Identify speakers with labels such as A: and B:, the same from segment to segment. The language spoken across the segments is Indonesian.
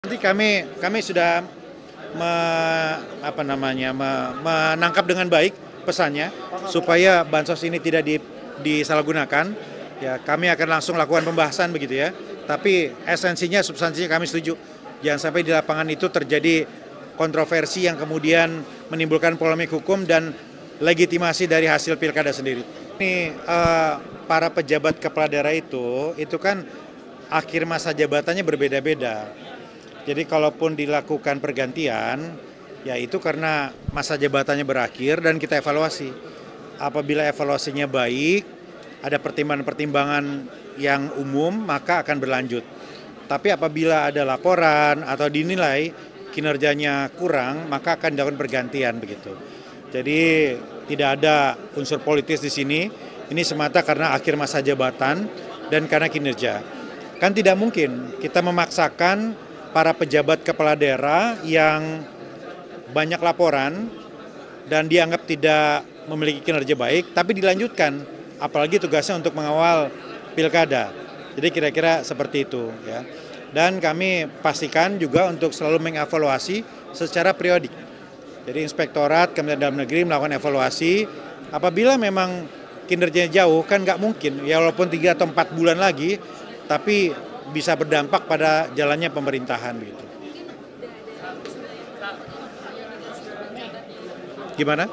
A: Nanti kami sudah menangkap dengan baik pesannya supaya bansos ini tidak disalahgunakan. Ya, kami akan langsung lakukan pembahasan begitu ya. Tapi esensinya, substansinya kami setuju. Jangan sampai di lapangan itu terjadi kontroversi yang kemudian menimbulkan polemik hukum dan legitimasi dari hasil pilkada sendiri. Ini para pejabat kepala daerah itu kan akhir masa jabatannya berbeda-beda. Jadi kalaupun dilakukan pergantian, ya itu karena masa jabatannya berakhir dan kita evaluasi. Apabila evaluasinya baik, ada pertimbangan-pertimbangan yang umum, maka akan berlanjut. Tapi apabila ada laporan atau dinilai kinerjanya kurang, maka akan dilakukan pergantian begitu. Jadi tidak ada unsur politis di sini. Ini semata karena akhir masa jabatan dan karena kinerja. Kan tidak mungkin kita memaksakan para pejabat kepala daerah yang banyak laporan dan dianggap tidak memiliki kinerja baik, tapi dilanjutkan, apalagi tugasnya untuk mengawal pilkada. Jadi kira-kira seperti itu ya. Dan kami pastikan juga untuk selalu mengevaluasi secara periodik. Jadi Inspektorat Kementerian Dalam Negeri melakukan evaluasi. Apabila memang kinerjanya jauh, kan nggak mungkin, ya walaupun 3 atau 4 bulan lagi, tapi bisa berdampak pada jalannya pemerintahan begitu. Gimana?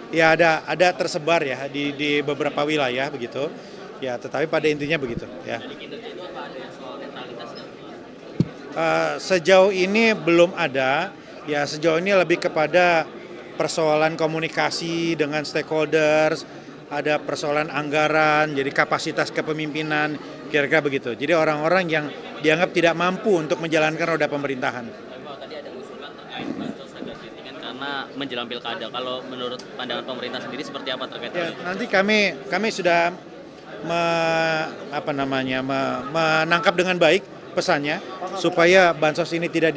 A: Ya ada tersebar ya di beberapa wilayah begitu. Ya, tetapi pada intinya begitu ya. Sejauh ini belum ada. Ya, sejauh ini lebih kepada persoalan komunikasi dengan stakeholders, ada persoalan anggaran, jadi kapasitas kepemimpinan, kira-kira begitu. Jadi orang-orang yang dianggap tidak mampu untuk menjalankan roda pemerintahan.
B: Tadi ada usulan terkait bansos agak ditingkatkan karena menjelang pilkada. Kalau menurut pandangan pemerintah sendiri seperti apa terkait
A: Ya,
B: hal ini?
A: nanti kami sudah menangkap dengan baik pesannya supaya bansos ini tidak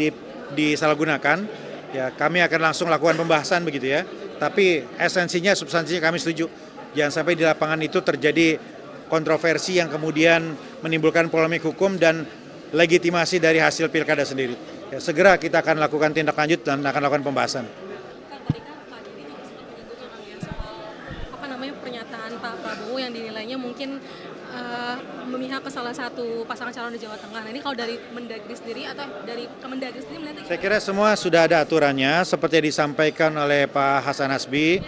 A: disalahgunakan. Ya, kami akan langsung lakukan pembahasan begitu ya. Tapi esensinya, substansinya kami setuju. Jangan sampai di lapangan itu terjadi kontroversi yang kemudian menimbulkan polemik hukum dan legitimasi dari hasil pilkada sendiri. Ya, segera kita akan lakukan tindak lanjut dan akan lakukan pembahasan.
C: Kan tadi kan Pak Didi juga sempat menyinggung ya soal pernyataan Pak Prabowo yang dinilainya mungkin memihak ke salah satu pasangan calon di Jawa Tengah. Nah, ini kalau dari Mendagri sendiri atau dari Kemendagri sendiri melihatnya
A: Saya kira semua sudah ada aturannya seperti yang disampaikan oleh Pak Hasan Hasbi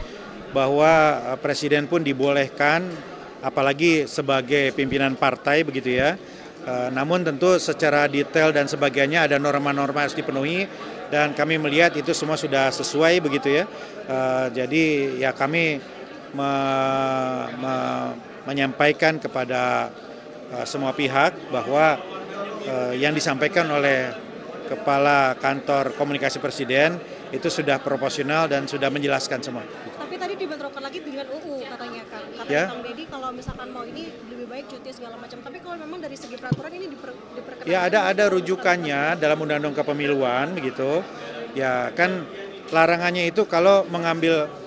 A: bahwa Presiden pun dibolehkan apalagi sebagai pimpinan partai begitu ya. Namun tentu secara detail dan sebagainya ada norma-norma harus dipenuhi dan kami melihat itu semua sudah sesuai begitu ya. Jadi ya kami menyampaikan kepada semua pihak bahwa yang disampaikan oleh Kepala Kantor Komunikasi Presiden itu sudah proporsional dan sudah menjelaskan semua.
C: tapi tadi dibentrokan lagi dengan UU katanya kan. Kata
A: Ya.
C: Bang Deddy kalau misalkan mau ini lebih baik cuti segala macam. Tapi kalau memang dari segi peraturan ini diperkenalkan.
A: Ya ada rujukannya dalam Undang-Undang Kepemiluan begitu. Ya kan larangannya itu kalau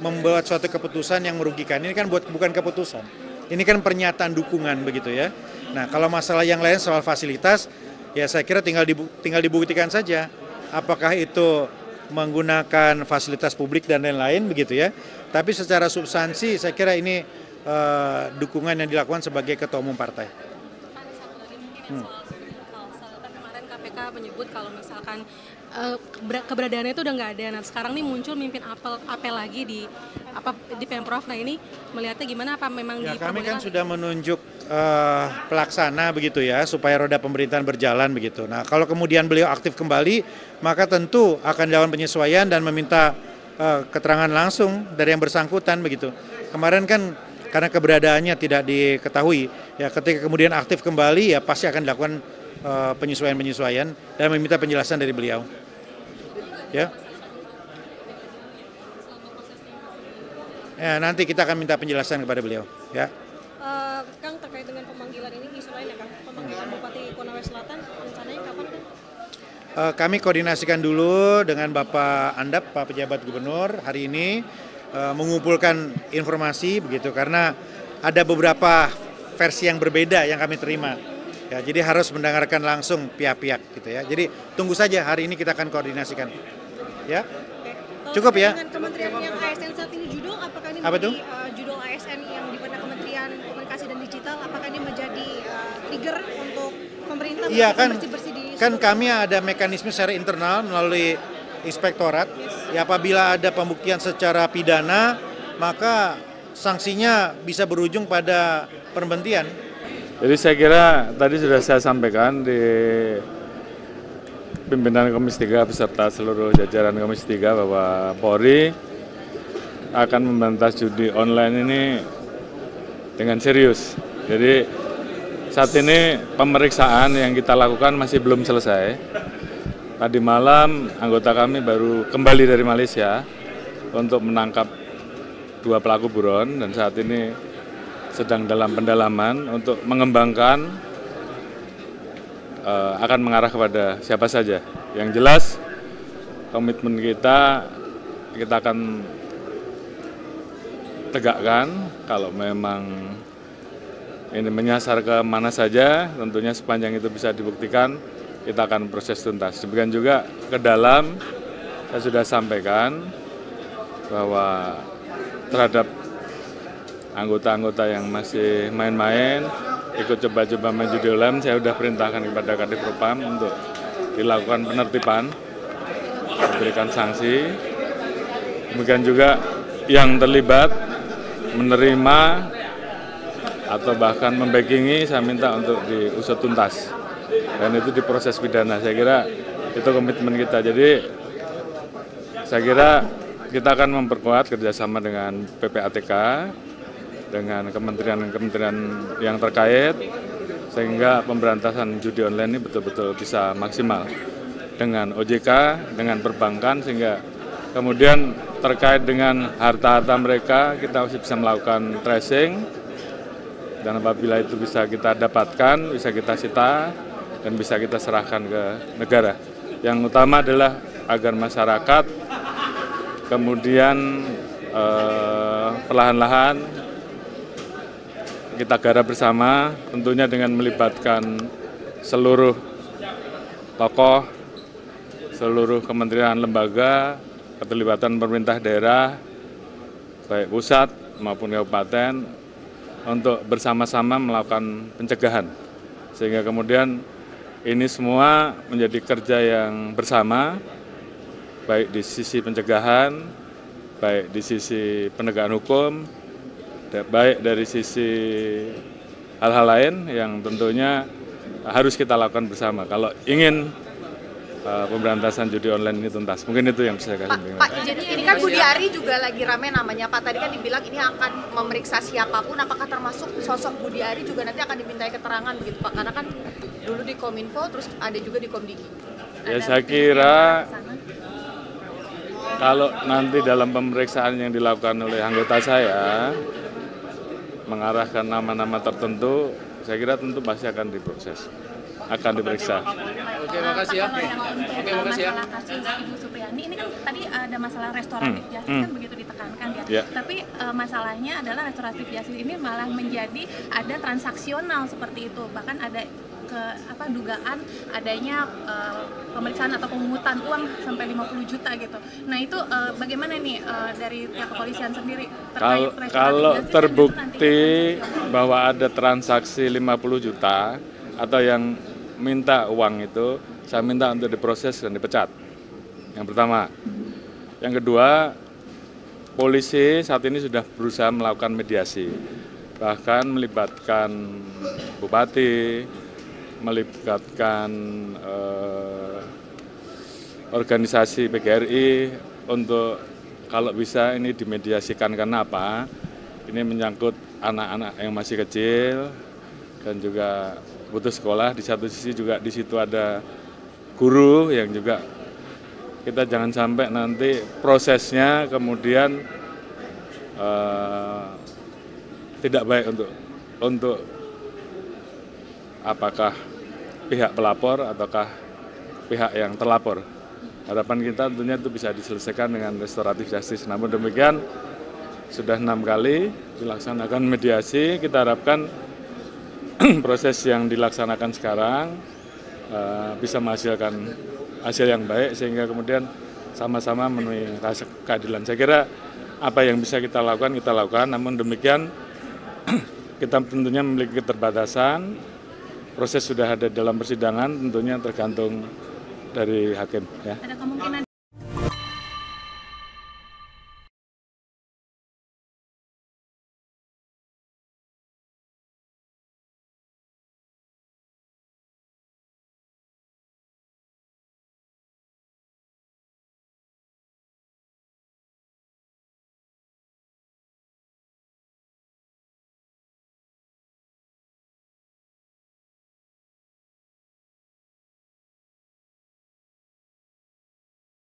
A: membuat suatu keputusan yang merugikan. Ini kan bukan keputusan. Ini kan pernyataan dukungan begitu ya. Nah, kalau masalah yang lain soal fasilitas ya saya kira tinggal dibuktikan saja apakah itu menggunakan fasilitas publik dan lain-lain begitu ya. Tapi secara substansi saya kira ini dukungan yang dilakukan sebagai ketua umum partai.
C: Ada satu lagi mungkin yang soal Kalsel. Kan kemarin KPK menyebut kalau misalkan keberadaannya itu udah nggak ada. Nah sekarang nih muncul mimpin apel lagi di Pemprov. Nah ini melihatnya gimana, apa memang
A: Ya, kami kan sudah menunjuk pelaksana begitu ya supaya roda pemerintahan berjalan begitu. Nah kalau kemudian beliau aktif kembali maka tentu akan dilakukan penyesuaian dan meminta keterangan langsung dari yang bersangkutan begitu. Kemarin kan karena keberadaannya tidak diketahui ya, ketika kemudian aktif kembali ya pasti akan dilakukan penyesuaian dan meminta penjelasan dari beliau. Ya. Ya, nanti kita akan minta penjelasan kepada beliau ya.
C: Kang, terkait dengan pemanggilan ini isu lain ya Kang, pemanggilan Bupati Konawe Selatan rencananya kapan Kang?
A: Kami koordinasikan dulu dengan Bapak Andap, Pak Pejabat Gubernur hari ini mengumpulkan informasi begitu karena ada beberapa versi yang berbeda yang kami terima. Ya, jadi harus mendengarkan langsung pihak-pihak gitu ya. Jadi tunggu saja, hari ini kita akan koordinasikan. Ya. Cukup ya.
D: Dengan kementerian yang ASN saat ini judul, apakah ini
A: Apa
D: menjadi
A: tuh?
D: Judul ASN yang di benak Kementerian Komunikasi dan Digital, apakah ini menjadi trigger untuk pemerintah
A: Iya kan,
D: bersih-bersih di
A: kan kami ada mekanisme secara internal melalui inspektorat. Ya, apabila ada pembuktian secara pidana, maka sanksinya bisa berujung pada pemberhentian.
E: Jadi saya kira tadi sudah saya sampaikan di pimpinan Komisi 3 beserta seluruh jajaran Komisi 3 bahwa Polri akan memberantas judi online ini dengan serius. Jadi saat ini pemeriksaan yang kita lakukan masih belum selesai. Tadi malam anggota kami baru kembali dari Malaysia untuk menangkap 2 pelaku buron dan saat ini sedang dalam pendalaman untuk mengembangkan akan mengarah kepada siapa saja. Yang jelas komitmen kita akan tegakkan kalau memang ini menyasar ke mana saja, tentunya sepanjang itu bisa dibuktikan, kita akan proses tuntas. Demikian juga ke dalam, saya sudah sampaikan bahwa terhadap anggota-anggota yang masih main-main, ikut coba-coba main judi online, saya sudah perintahkan kepada Kadif Propam untuk dilakukan penertiban, diberikan sanksi. Demikian juga yang terlibat menerima atau bahkan membackingi, saya minta untuk diusut tuntas. Dan itu diproses pidana. Saya kira itu komitmen kita. Jadi saya kira kita akan memperkuat kerjasama dengan PPATK, dengan kementerian-kementerian yang terkait, sehingga pemberantasan judi online ini betul-betul bisa maksimal. Dengan OJK, dengan perbankan, sehingga kemudian terkait dengan harta-harta mereka, kita masih bisa melakukan tracing, dan apabila itu bisa kita dapatkan, bisa kita sita, dan bisa kita serahkan ke negara. Yang utama adalah agar masyarakat kemudian perlahan-lahan kita garap bersama, tentunya dengan melibatkan seluruh tokoh, seluruh kementerian lembaga, keterlibatan pemerintah daerah, baik pusat maupun kabupaten, untuk bersama-sama melakukan pencegahan. Sehingga kemudian ini semua menjadi kerja yang bersama, baik di sisi pencegahan, baik di sisi penegakan hukum, baik dari sisi hal-hal lain yang tentunya harus kita lakukan bersama. Kalau ingin pemberantasan judi online ini tuntas, mungkin itu yang bisa saya kasih.
F: Pak, jadi ini kan Budi Ari juga lagi rame namanya Pak. Tadi kan dibilang ini akan memeriksa siapapun, apakah termasuk sosok Budi Ari juga nanti akan dimintai keterangan begitu Pak? Karena kan dulu di Kominfo, terus ada juga di Komdiki.
E: Ya saya kira kalau nanti dalam pemeriksaan yang dilakukan oleh anggota saya mengarahkan nama-nama tertentu, saya kira tentu pasti akan diproses, akan diperiksa.
G: Oke, makasih ya. Oke, makasih ya.
H: Masalah kasus Ibu Supriyani ini kan tadi ada masalah restoratif justice kan begitu ditekankan ya.
E: Ya.
H: Tapi masalahnya adalah restoratif justice ini malah menjadi ada transaksional seperti itu. Bahkan ada dugaan adanya pemeriksaan atau pemungutan uang sampai 50 juta gitu. Nah, itu bagaimana nih dari pihak kepolisian sendiri terkait restoratif
E: kalau
H: justice
E: terbukti bahwa ada transaksi 50 juta atau yang minta uang itu, saya minta untuk diproses dan dipecat. Yang pertama. Yang kedua, polisi saat ini sudah berusaha melakukan mediasi, bahkan melibatkan bupati, melibatkan organisasi PGRI untuk kalau bisa ini dimediasikan. Karena apa? Ini menyangkut anak-anak yang masih kecil dan juga putus sekolah. Di satu sisi juga di situ ada guru yang juga kita jangan sampai nanti prosesnya kemudian tidak baik untuk apakah pihak pelapor ataukah pihak yang terlapor. Harapan kita tentunya itu bisa diselesaikan dengan restoratif justice. Namun demikian sudah 6 kali dilaksanakan mediasi, kita harapkan proses yang dilaksanakan sekarang bisa menghasilkan hasil yang baik sehingga kemudian sama-sama memenuhi rasa keadilan. Saya kira apa yang bisa kita lakukan, namun demikian kita tentunya memiliki keterbatasan, proses sudah ada dalam persidangan tentunya tergantung dari hakim. Ya.
H: Ada kemungkinan